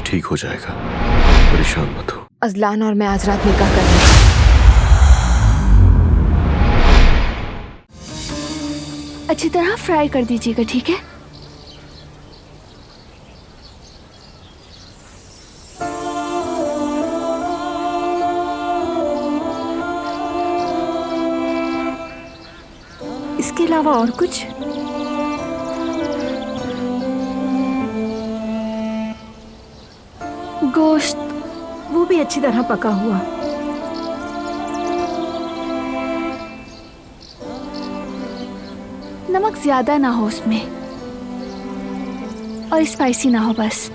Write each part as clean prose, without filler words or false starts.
ठीक हो जाएगा, परेशान मत हो। अजलान और मैं आज रात निकाह कर रहे हैं। अच्छी तरह फ्राई कर दीजिएगा, ठीक है? इसके अलावा और कुछ? गोश्त वो भी अच्छी तरह पका हुआ। नमक ज्यादा ना हो उसमें और स्पाइसी ना हो बस।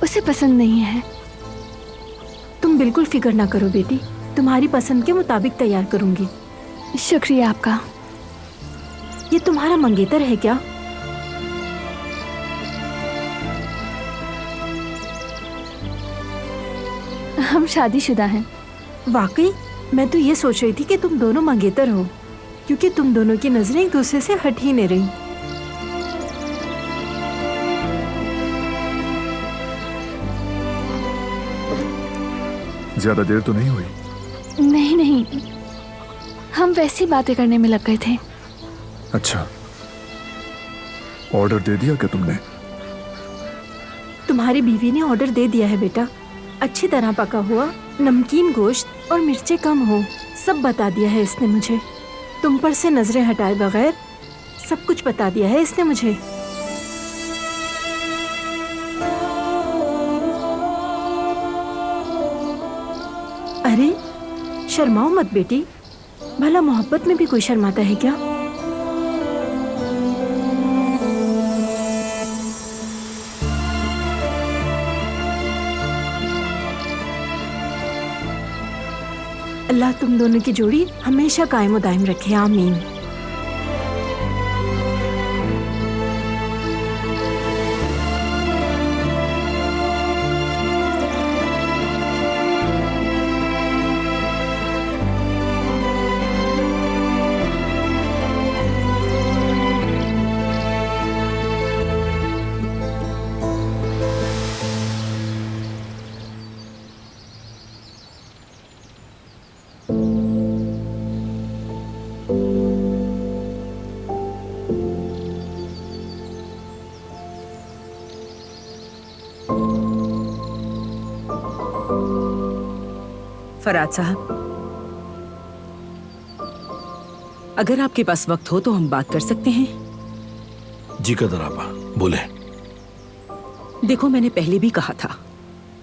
उसे पसंद नहीं है। तुम बिल्कुल फिक्र ना करो बेटी, तुम्हारी पसंद के मुताबिक तैयार करूंगी। शुक्रिया आपका। ये तुम्हारा मंगेतर है क्या? हम शादीशुदा हैं। वाकई? मैं तो ये सोच रही थी कि तुम दोनों मंगेतर हो, क्योंकि तुम दोनों की नजरें एक दूसरे से हट ही नहीं रही। ज्यादा देर तो नहीं हुई? नहीं नहीं, हम वैसी बातें करने में लग गए थे। अच्छा, ऑर्डर दे दिया क्या तुमने? तुम्हारी बीवी ने ऑर्डर दे दिया है बेटा। अच्छी तरह पका हुआ, नमकीन गोश्त और मिर्चें कम हो, सब बता दिया है इसने मुझे। तुम पर से नजरें हटाए बगैर सब कुछ बता दिया है इसने मुझे। अरे शर्माओ मत बेटी, भला मोहब्बत में भी कोई शर्माता है क्या? अल्लाह तुम दोनों की जोड़ी हमेशा कायम और दायम रखे, आमीन। फराज साहब, अगर आपके पास वक्त हो तो हम बात कर सकते हैं। जी कदर आपा, बोले। देखो, मैंने पहले भी कहा था,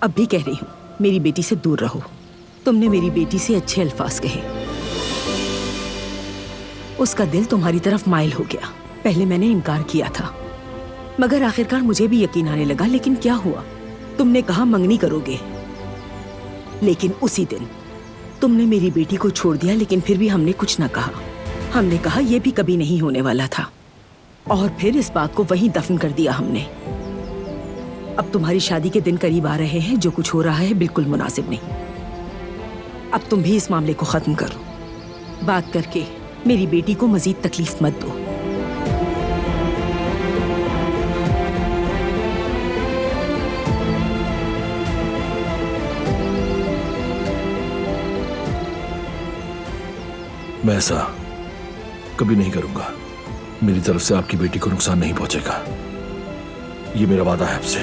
अब भी कह रही हूँ, मेरी बेटी से दूर रहो। तुमने मेरी बेटी से अच्छे अल्फाज कहे, उसका दिल तुम्हारी तरफ माइल हो गया। पहले मैंने इनकार किया था, मगर आखिरकार मुझे भी यकीन आने लगा। लेकिन क्या हुआ, तुमने कहा मंगनी करोगे, लेकिन उसी दिन तुमने मेरी बेटी को छोड़ दिया। लेकिन फिर भी हमने कुछ न कहा। हमने कहा यह भी कभी नहीं होने वाला था, और फिर इस बात को वहीं दफन कर दिया हमने। अब तुम्हारी शादी के दिन करीब आ रहे हैं, जो कुछ हो रहा है बिल्कुल मुनासिब नहीं। अब तुम भी इस मामले को खत्म करो। बात करके मेरी बेटी को मजीद तकलीफ मत दो। मैं ऐसा कभी नहीं करूंगा। मेरी तरफ से आपकी बेटी को नुकसान नहीं पहुंचेगा, ये मेरा वादा है आपसे।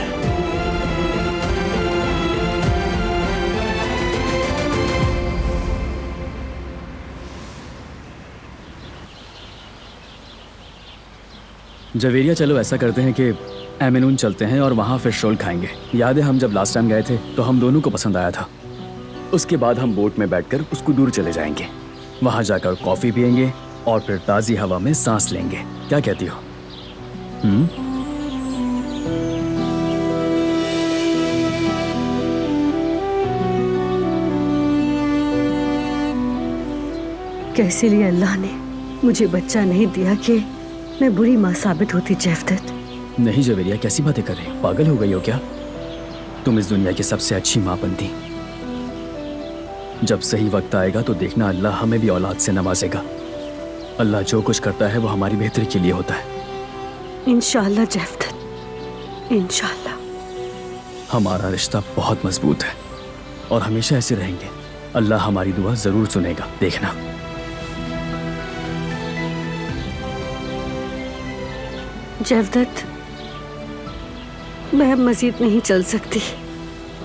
जवेरिया, चलो ऐसा करते हैं कि एमेनून चलते हैं और वहाँ फिश रोल खाएंगे। याद है हम जब लास्ट टाइम गए थे तो हम दोनों को पसंद आया था। उसके बाद हम बोट में बैठकर उसको दूर चले जाएंगे, वहाँ जाकर कॉफ़ी पियेंगे और फिर ताज़ी हवा में सांस लेंगे। क्या कहती हो? कैसे लिए अल्लाह ने मुझे बच्चा नहीं दिया कि मैं बुरी माँ साबित होती जैफदत। नहीं जवेरिया, कैसी बातें कर रही हो? पागल हो गई हो क्या? तुम इस दुनिया की सबसे अच्छी माँ बनती। जब सही वक्त आएगा तो देखना, अल्लाह हमें भी औलाद से नवाजेगा। अल्लाह जो कुछ करता है वो हमारी बेहतरी के लिए होता है। इंशाअल्लाह जैफदत। इंशाल्लाह। हमारा रिश्ता बहुत मजबूत है और हमेशा ऐसे रहेंगे। अल्लाह हमारी दुआ जरूर सुनेगा, देखना। जवदत, मैं अब मजीद नहीं चल सकती।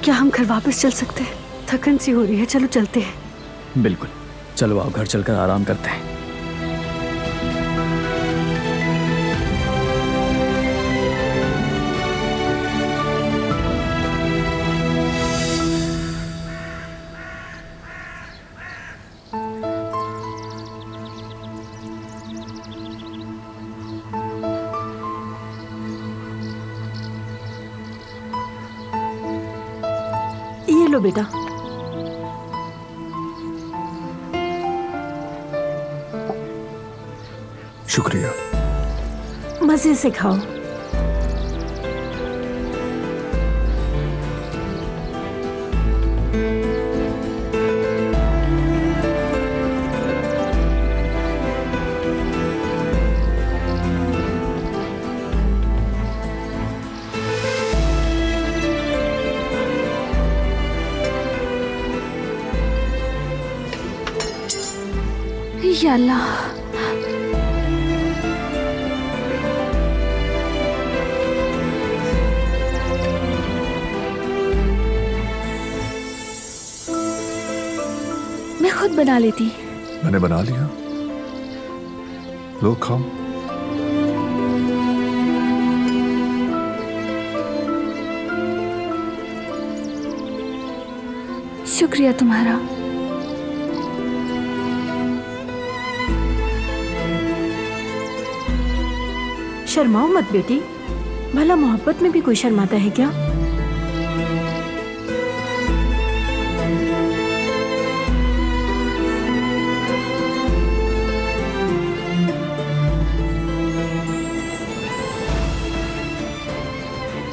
क्या हम घर वापस चल सकते हैं? थकन सी हो रही है, चलो चलते हैं। बिल्कुल, चलो आप घर चलकर आराम करते हैं। ये लो बेटा। शुक्रिया। मजे से खाओ। या अल्लाह, मैं खुद बना लेती। मैंने बना लिया, लो खाओ। शुक्रिया तुम्हारा। शर्माओ मत बेटी, भला मोहब्बत में भी कोई शर्माता है क्या?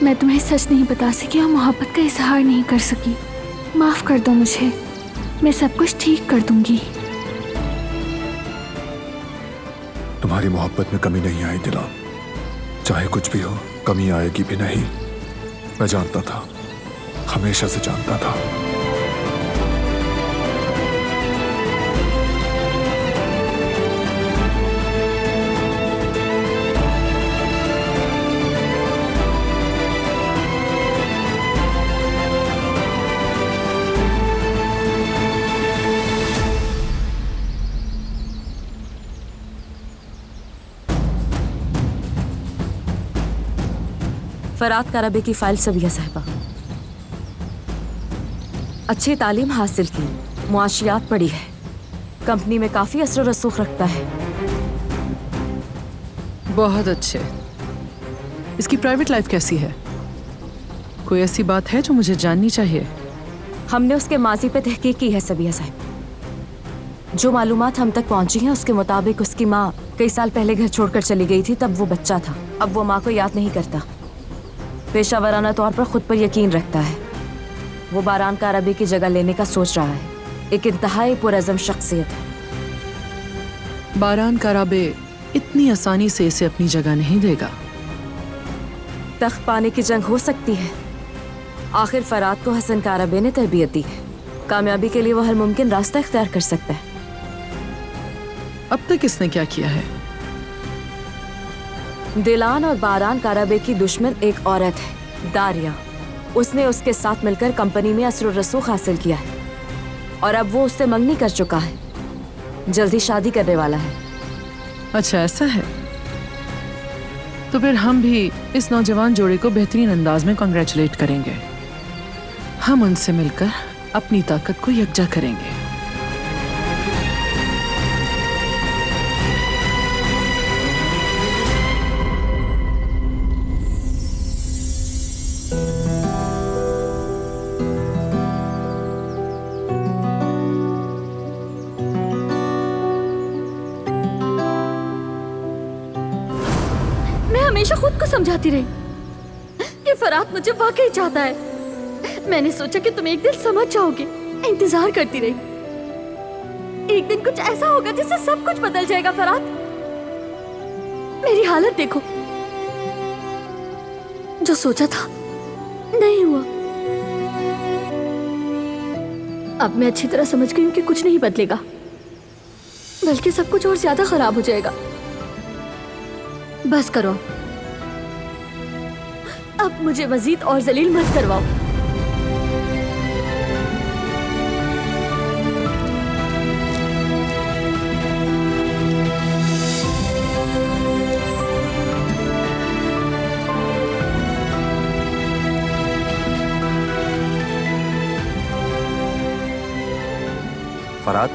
मैं तुम्हें सच नहीं बता सकी और मोहब्बत का इजहार नहीं कर सकी। माफ कर दो मुझे, मैं सब कुछ ठीक कर दूंगी। तुम्हारी मोहब्बत में कमी नहीं आई दिलान, चाहे कुछ भी हो कमी आएगी भी नहीं। मैं जानता था, हमेशा से जानता था। फरात कारबे की फाइल सबिया साहिबा। अच्छी तालीम हासिल की, मुआशियात पढ़ी है, कंपनी में काफी असर रसूख रखता है। बहुत अच्छे। इसकी प्राइवेट लाइफ कैसी है? कोई ऐसी बात है जो मुझे जाननी चाहिए? हमने उसके माजी पे तहकीक की है सबिया साहिब। जो मालूमात हम तक पहुंची हैं उसके मुताबिक उसकी माँ कई साल पहले घर छोड़कर चली गई थी, तब वो बच्चा था। अब वो माँ को याद नहीं करता, पेशावराना तौर पर खुद पर यकीन रखता है। वो बारान कारबी की जगह लेने का सोच रहा है। एक इंतहाई पुरअज़म शख्सियत है। बारान कारबे इतनी आसानी से इसे अपनी जगह नहीं देगा। तख्त पाने की जंग हो सकती है। आखिर फरात को हसन कारबे ने तरबियत दी है। कामयाबी के लिए वो हर मुमकिन रास्ता इख्तियार कर सकता है। अब तक इसने क्या किया है? दिलान और बारान कारबे की दुश्मन एक औरत है, दारिया। उसने उसके साथ मिलकर कंपनी में असर रसूख हासिल किया है और अब वो उससे मंगनी कर चुका है। जल्दी शादी करने वाला है। अच्छा ऐसा है, तो फिर हम भी इस नौजवान जोड़े को बेहतरीन अंदाज में कॉन्ग्रेचुलेट करेंगे। हम उनसे मिलकर अपनी ताकत को यकजा करेंगे। हमेशा खुद को समझाती रही कि फरात मुझे वाकई चाहता है। मैंने सोचा कि तुम एक दिन समझ जाओगे। इंतजार करती रही। एक दिन कुछ ऐसा होगा जिससे सब कुछ बदल जाएगा। फरात, मेरी हालत देखो। जो सोचा था नहीं हुआ। अब मैं अच्छी तरह समझ गई हूँ कि कुछ नहीं बदलेगा, बल्कि सब कुछ और ज्यादा खराब हो जाएगा। बस करो, अब मुझे मजीद और जलील मत करवाओ। फराद,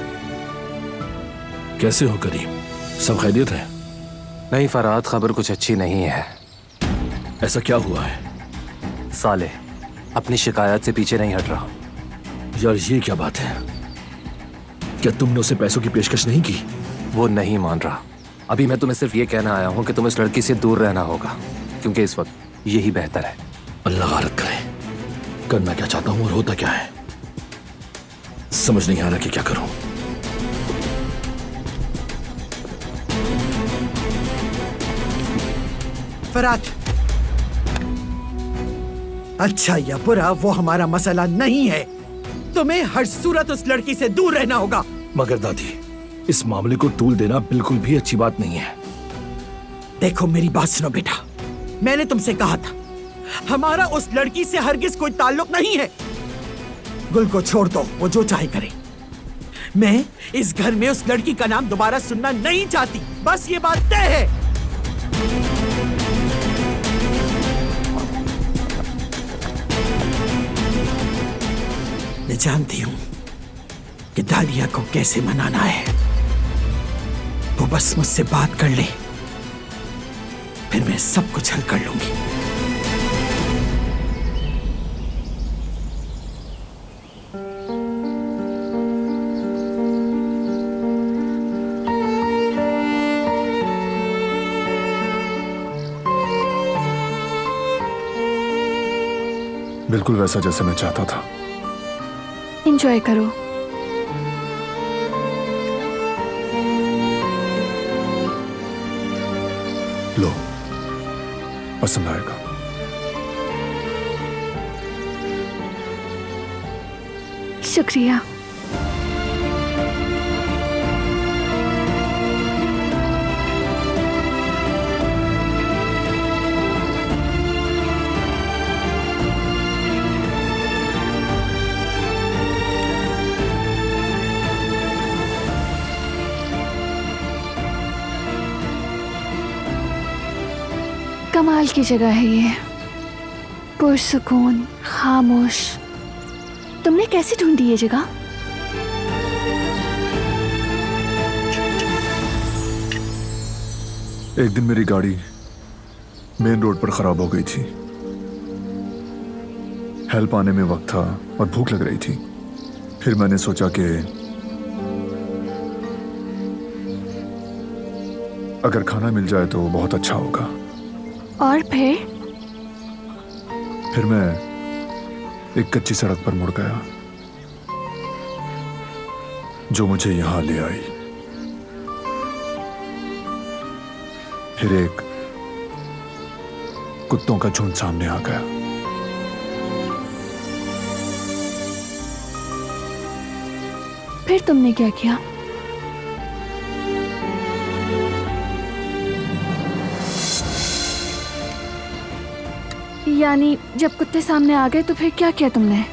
कैसे हो करीम? सब खैरियत है? नहीं फराद, खबर कुछ अच्छी नहीं है। ऐसा क्या हुआ है? साले अपनी शिकायत से पीछे नहीं हट रहा। यार ये क्या बात है? क्या तुमने उसे पैसों की पेशकश नहीं की? वो नहीं मान रहा। अभी मैं तुम्हें सिर्फ ये कहना आया हूँ कि तुम्हें इस लड़की से दूर रहना होगा, क्योंकि इस वक्त यही बेहतर है। अल्लाह गारत करे। करना क्या चाहता हूँ और होता क्या है, समझ नहीं आ रहा कि क्या करूं। फराज, अच्छा या बुरा वो हमारा मसला नहीं है। तुम्हें हर सूरत उस लड़की से दूर रहना होगा। मगर दादी, इस मामले को तूल देना बिल्कुल भी अच्छी बात नहीं है। देखो मेरी बात सुनो बेटा, मैंने तुमसे कहा था हमारा उस लड़की से हरगिज कोई ताल्लुक नहीं है। गुल को छोड़ दो, वो जो चाहे करे। मैं इस घर में उस लड़की का नाम दोबारा सुनना नहीं चाहती, बस ये बात तय है। मैं जानती हूं कि दालिया को कैसे मनाना है। वो बस मुझसे बात कर ले, फिर मैं सब कुछ हल कर लूंगी। बिल्कुल वैसा जैसे मैं चाहता था। एंजॉय करो। लो, पसंद आएगा। शुक्रिया। कमाल की जगह है ये, पुरसुकून, खामोश। तुमने कैसे ढूंढी ये जगह? एक दिन मेरी गाड़ी मेन रोड पर खराब हो गई थी। हेल्प आने में वक्त था और भूख लग रही थी। फिर मैंने सोचा कि अगर खाना मिल जाए तो बहुत अच्छा होगा। और फिर मैं एक कच्ची सड़क पर मुड़ गया जो मुझे यहां ले आई। फिर एक कुत्तों का झुंड सामने आ गया। फिर तुमने क्या किया? यानी जब कुत्ते सामने आ गए तो फिर क्या किया तुमने?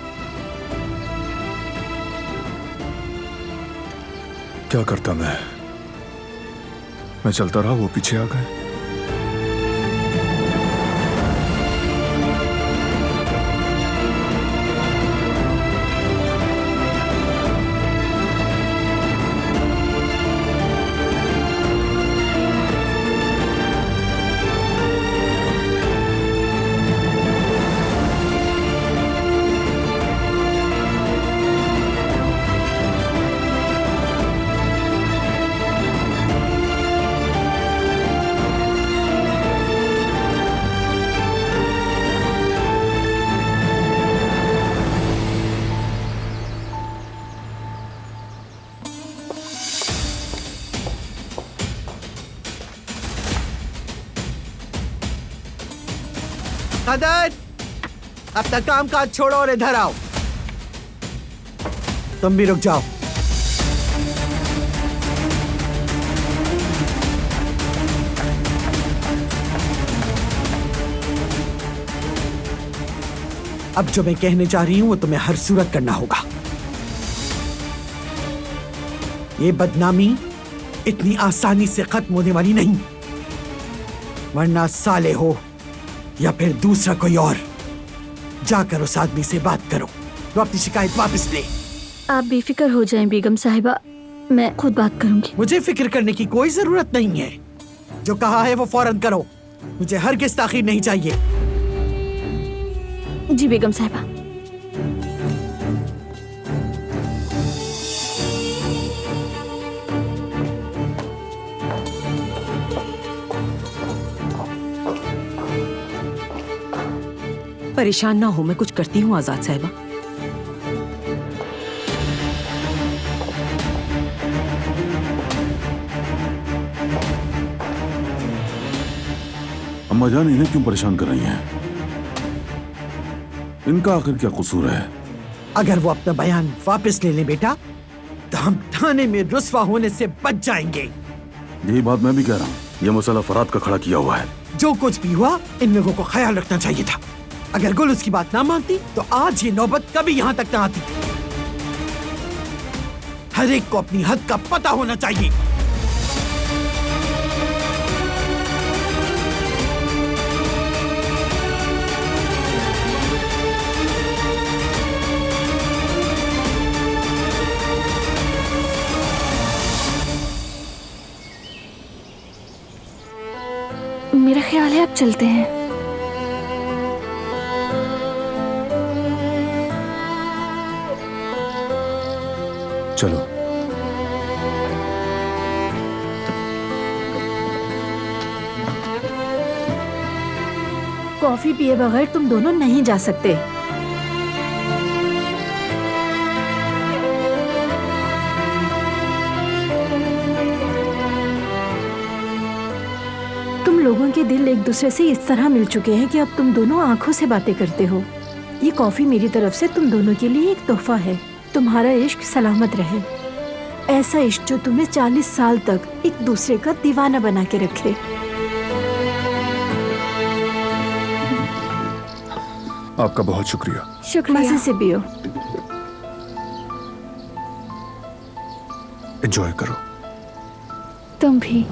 क्या करता मैं चलता रहा, वो पीछे आ गए। कदर, अपना काम काज छोड़ो और इधर आओ। तुम भी रुक जाओ। अब जो मैं कहने जा रही हूं वो तुम्हें हर सूरत करना होगा। ये बदनामी इतनी आसानी से खत्म होने वाली नहीं, वरना साले हो या फिर दूसरा कोई और, जाकर उस आदमी से बात करो, वो अपनी शिकायत वापस ले। आप बेफिक्र हो जाएं बेगम साहिबा, मैं खुद बात करूंगी। मुझे फिक्र करने की कोई जरूरत नहीं है, जो कहा है वो फौरन करो, मुझे हरगिज़ ताखीर नहीं चाहिए। जी बेगम साहिबा। परेशान ना हो, मैं कुछ करती हूँ आजाद साहिबा। अम्मा जान इन्हें क्यों परेशान कर रही हैं? इनका आखिर क्या कसूर है? अगर वो अपना बयान वापस ले लें बेटा, तो हम थाने में रुस्वा होने से बच जाएंगे। यही बात मैं भी कह रहा हूँ, ये मसला फराद का खड़ा किया हुआ है। जो कुछ भी हुआ इन लोगों को ख्याल रखना चाहिए था। अगर गुल उसकी बात ना मानती तो आज ये नौबत कभी यहाँ तक ना आती। हर एक को अपनी हद का पता होना चाहिए। मेरा ख्याल है अब चलते हैं। चलो। कॉफी पिए बगैर तुम दोनों नहीं जा सकते। तुम लोगों के दिल एक दूसरे से इस तरह मिल चुके हैं कि अब तुम दोनों आंखों से बातें करते हो। ये कॉफी मेरी तरफ से तुम दोनों के लिए एक तोहफा है। तुम्हारा इश्क सलामत रहे, ऐसा इश्क जो तुम्हें 40 साल तक एक दूसरे का दीवाना बना के रखे। आपका बहुत शुक्रिया। शुक्रिया। मजे से पियो। एंजॉय करो। तुम भी।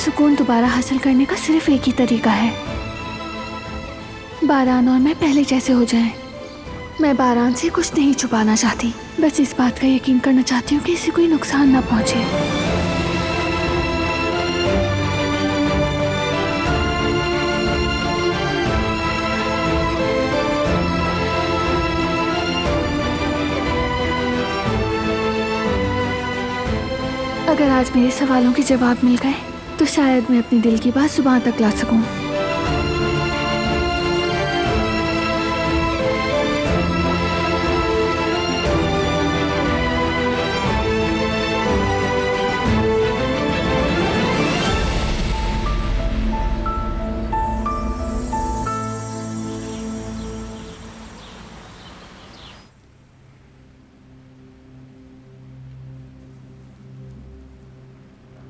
सुकून दोबारा हासिल करने का सिर्फ एक ही तरीका है, बारान और मैं पहले जैसे हो जाएं। मैं बारान से कुछ नहीं छुपाना चाहती, बस इस बात का यकीन करना चाहती हूँ कि इसे कोई नुकसान ना पहुंचे। अगर आज मेरे सवालों के जवाब मिल गए तो शायद मैं अपने दिल की बात जुबान तक ला सकूं।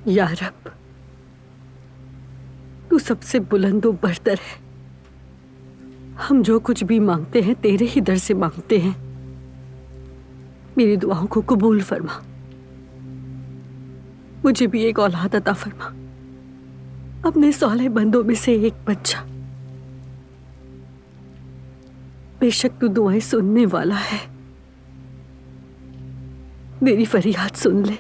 या रब, तू सबसे बुलंदो बरतर है। हम जो कुछ भी मांगते हैं तेरे ही दर से मांगते हैं। मेरी दुआओं को कबूल फरमा। मुझे भी एक औलाद अता फरमा, अपने सौले बंदों में से एक बच्चा। बेशक तू दुआएं सुनने वाला है, मेरी फरियाद सुन ले।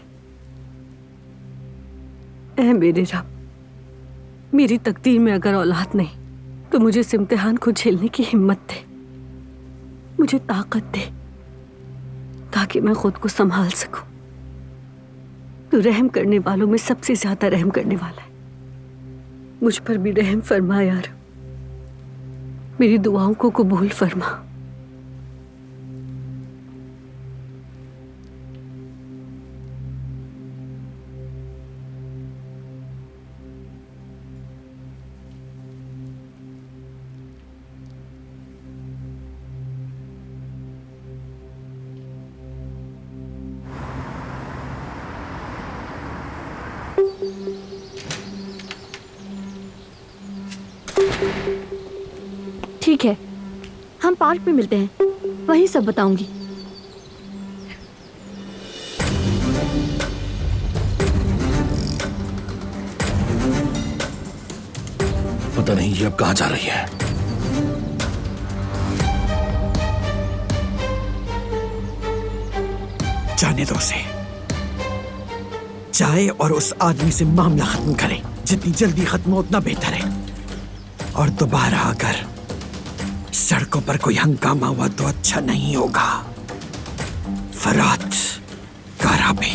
ऐ मेरे रब, मेरी तकदीर में अगर औलाद नहीं तो मुझे इस इम्तिहान को झेलने की हिम्मत दे, मुझे ताकत दे ताकि मैं खुद को संभाल सकूं। तू रहम करने वालों में सबसे ज्यादा रहम करने वाला है। मुझ पर भी रहम फरमा यार, मेरी दुआओं को कबूल फरमा। ठीक है, हम पार्क में मिलते हैं, वहीं सब बताऊंगी। पता नहीं ये अब कहां जा रही है। जाने दो उसे, जाए और उस आदमी से मामला खत्म करे। जितनी जल्दी खत्म हो उतना बेहतर है। और दोबारा अगर सड़कों पर कोई हंगामा हुआ तो अच्छा नहीं होगा। फरात कारा पे।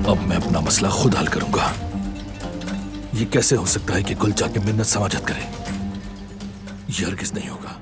अब मैं अपना मसला खुद हल करूंगा। ये कैसे हो सकता है कि गुल जाके मिन्नत समाजत करे? ये हरगिज़ नहीं होगा।